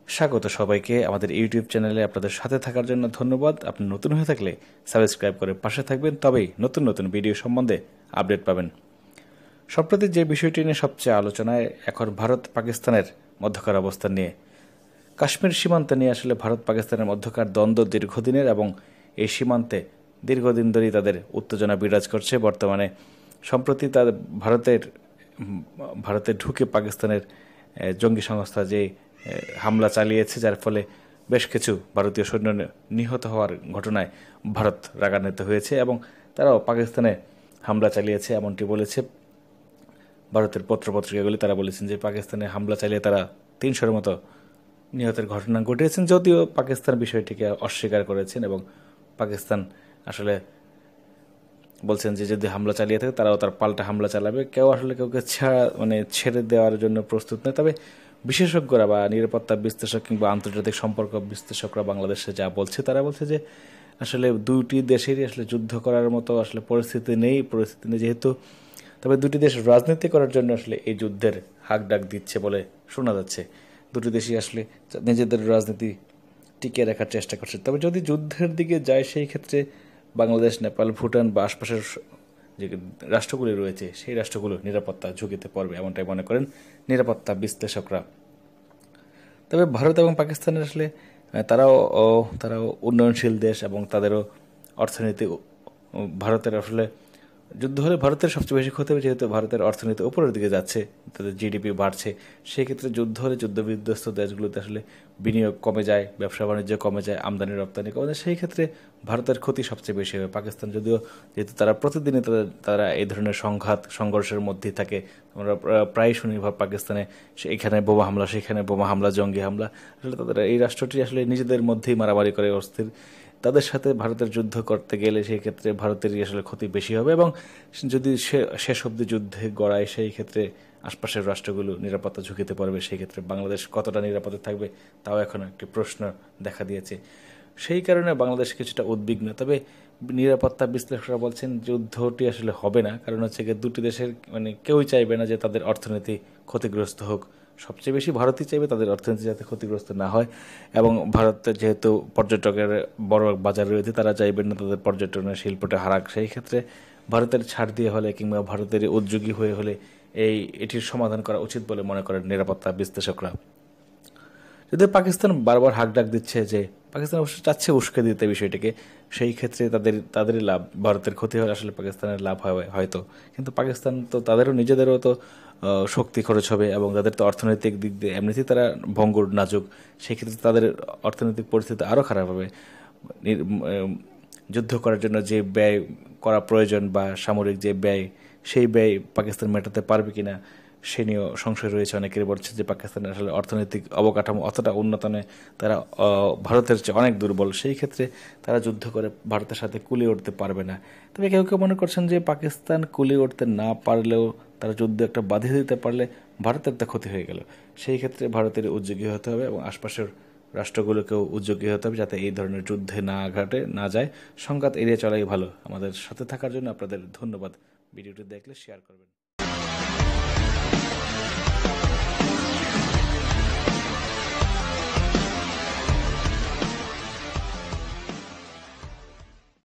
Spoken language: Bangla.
স্বাগত সবাইকে আমাদের ইউটিউব চ্যানেলে আপনাদের সাথে থাকার জন্য ধন্যবাদ। আপনি নতুন হয়ে থাকলে সাবস্ক্রাইব করে পাশে থাকবেন, তবেই নতুন নতুন ভিডিও সম্বন্ধে আপডেট পাবেন। সম্প্রতি যে বিষয়টি নিয়ে সবচেয়ে আলোচনায় এখন ভারত পাকিস্তানের মধ্যকার অবস্থান নিয়ে। কাশ্মীর সীমান্ত নিয়ে আসলে ভারত পাকিস্তানের মধ্যকার দ্বন্দ্ব দীর্ঘদিনের এবং এই সীমান্তে দীর্ঘদিন ধরেই তাদের উত্তেজনা বিরাজ করছে। বর্তমানে সম্প্রতি তাদের ভারতে ঢুকে পাকিস্তানের জঙ্গি সংস্থা যে হামলা চালিয়েছে, যার ফলে বেশ কিছু ভারতীয় সৈন্য নিহত হওয়ার ঘটনায় ভারত রাগান্বিত হয়েছে এবং তারাও পাকিস্তানে হামলা চালিয়েছে এমনটি বলেছে ভারতের পত্রপত্রিকাগুলি। তারা বলেছেন যে পাকিস্তানে হামলা চালিয়ে তারা 300-এর মতো নিহতের ঘটনা ঘটিয়েছেন, যদিও পাকিস্তান বিষয়টিকে অস্বীকার করেছেন এবং পাকিস্তান আসলে বলছেন যে যদি হামলা চালিয়ে থাকে তারাও তার পাল্টা হামলা চালাবে। কেউ আসলে কাউকে ছেড়ে দেওয়ার জন্য প্রস্তুত নয়। তবে বিশেষজ্ঞরা বা নিরাপত্তা বিশ্লেষক কিংবা আন্তর্জাতিক সম্পর্ক বিশ্লেষকরা বাংলাদেশে যা বলছে, তারা বলছে যে আসলে দুটি দেশেরই আসলে যুদ্ধ করার মতো আসলে পরিস্থিতি নেই যেহেতু, তবে দুটি দেশ রাজনীতি করার জন্য আসলে এই যুদ্ধের হাক ডাক দিচ্ছে বলে শোনা যাচ্ছে। দুটি দেশই আসলে নিজেদের রাজনীতি টিকিয়ে রাখার চেষ্টা করছে। তবে যদি যুদ্ধের দিকে যায়, সেই ক্ষেত্রে বাংলাদেশ, নেপাল, ভুটান বা আশপাশের যে রাষ্ট্রগুলি রয়েছে সেই রাষ্ট্রগুলো নিরাপত্তা ঝুঁকিতে পড়বে, এমনটাই মনে করেন নিরাপত্তা বিশ্লেষকরা। তবে ভারত এবং পাকিস্তানের আসলে তারাও উন্নয়নশীল দেশ এবং তাদেরও অর্থনীতি, ভারতের আসলে যুদ্ধ হলে ভারতের সবচেয়ে বেশি ক্ষতি হবে, যেহেতু ভারতের অর্থনীতি উপরের দিকে যাচ্ছে, তাদের জিডিপি বাড়ছে। সেই ক্ষেত্রে যুদ্ধ হলে যুদ্ধ বিধ্বস্ত দেশগুলোতে আসলে বিনিয়োগ কমে যায়, ব্যবসা বাণিজ্য কমে যায়, আমদানি রপ্তানি কমে যায়। সেই ক্ষেত্রে ভারতের ক্ষতি সবচেয়ে বেশি হবে। পাকিস্তান যেহেতু তারা প্রতিদিনই তারা এই ধরনের সংঘর্ষের মধ্যেই থাকে। আমরা প্রায় শুনি পাকিস্তানে এখানে বোমা হামলা, সেখানে বোমা হামলা, জঙ্গি হামলা। আসলে তাদের এই রাষ্ট্রটি আসলে নিজেদের মধ্যেই মারামারি করে অস্থির। তাদের সাথে ভারতের যুদ্ধ করতে গেলে সেই ক্ষেত্রে ভারতেরই আসলে ক্ষতি বেশি হবে এবং যদি শেষ অবধি যুদ্ধে গড়ায়, সেই ক্ষেত্রে আশপাশের রাষ্ট্রগুলো নিরাপত্তা ঝুঁকিতে পড়বে। সেই ক্ষেত্রে বাংলাদেশ কতটা নিরাপদে থাকবে তাও এখন একটি প্রশ্ন দেখা দিয়েছে। সেই কারণে বাংলাদেশ কিছুটা উদ্বিগ্ন। তবে নিরাপত্তা বিশ্লেষকরা বলছেন যুদ্ধটি আসলে হবে না, কারণ হচ্ছে গিয়ে দুটি দেশের কেউই চাইবে না যে তাদের অর্থনীতি ক্ষতিগ্রস্ত হোক। সবচেয়ে বেশি ভারতই চাইবে তাদের অর্থনীতি যাতে ক্ষতিগ্রস্ত না হয় এবং ভারতের যেহেতু পর্যটকের বড় বাজার রয়েছে, তারা চাইবেন না তাদের পর্যটনের শিল্পটা হারাক। সেই ক্ষেত্রে ভারতের ছাড় দিয়ে হলে কিংবা ভারতের উদ্যোগী হয়ে হলে এটির সমাধান করা উচিত বলে মনে করেন নিরাপত্তা বিশ্লেষকরা। যদিও পাকিস্তান বারবার হাক ডাক দিচ্ছে যে পাকিস্তান অবশ্য চাচ্ছে উস্কে দিতে বিষয়টিকে, সেই ক্ষেত্রে তাদেরই লাভ, ভারতের ক্ষতি হলে আসলে পাকিস্তানের লাভ হবে হয়তো। কিন্তু পাকিস্তান তো নিজেদেরও তো শক্তি খরচ হবে এবং তাদের তো অর্থনৈতিক দিক দিয়ে এমনিতেই তারা ভঙ্গুর, নাজুক। সেই ক্ষেত্রে তাদের অর্থনৈতিক পরিস্থিতি আরও খারাপ হবে। যুদ্ধ করার জন্য যে ব্যয় করা প্রয়োজন বা সামরিক যে ব্যয়, সেই ব্যয় পাকিস্তান মেটাতে পারবে কিনা সে নিয়েও সংশয় রয়েছে। অনেকের বলছে যে পাকিস্তানের আসলে অর্থনৈতিক অবকাঠামো অতটা উন্নত নয়, তারা ভারতের চেয়ে অনেক দুর্বল। সেই ক্ষেত্রে তারা যুদ্ধ করে ভারতের সাথে কুলিয়ে উঠতে পারবে না। তবে কেউ কেউ মনে করছেন যে পাকিস্তান কুলিয়ে উঠতে না পারলেও তারা যুদ্ধ একটা বাধিয়ে দিতে পারলে ভারতের তো ক্ষতি হয়ে গেল। সেই ক্ষেত্রে ভারতের উদ্যোগী হতে হবে এবং আশপাশের রাষ্ট্রগুলোকেও উদ্যোগী হতে হবে যাতে এই ধরনের যুদ্ধে না যায়। সংঘাত এড়িয়ে চলাই ভালো। আমাদের সাথে থাকার জন্য আপনাদের ধন্যবাদ। ভিডিওটি দেখলে শেয়ার করবেন।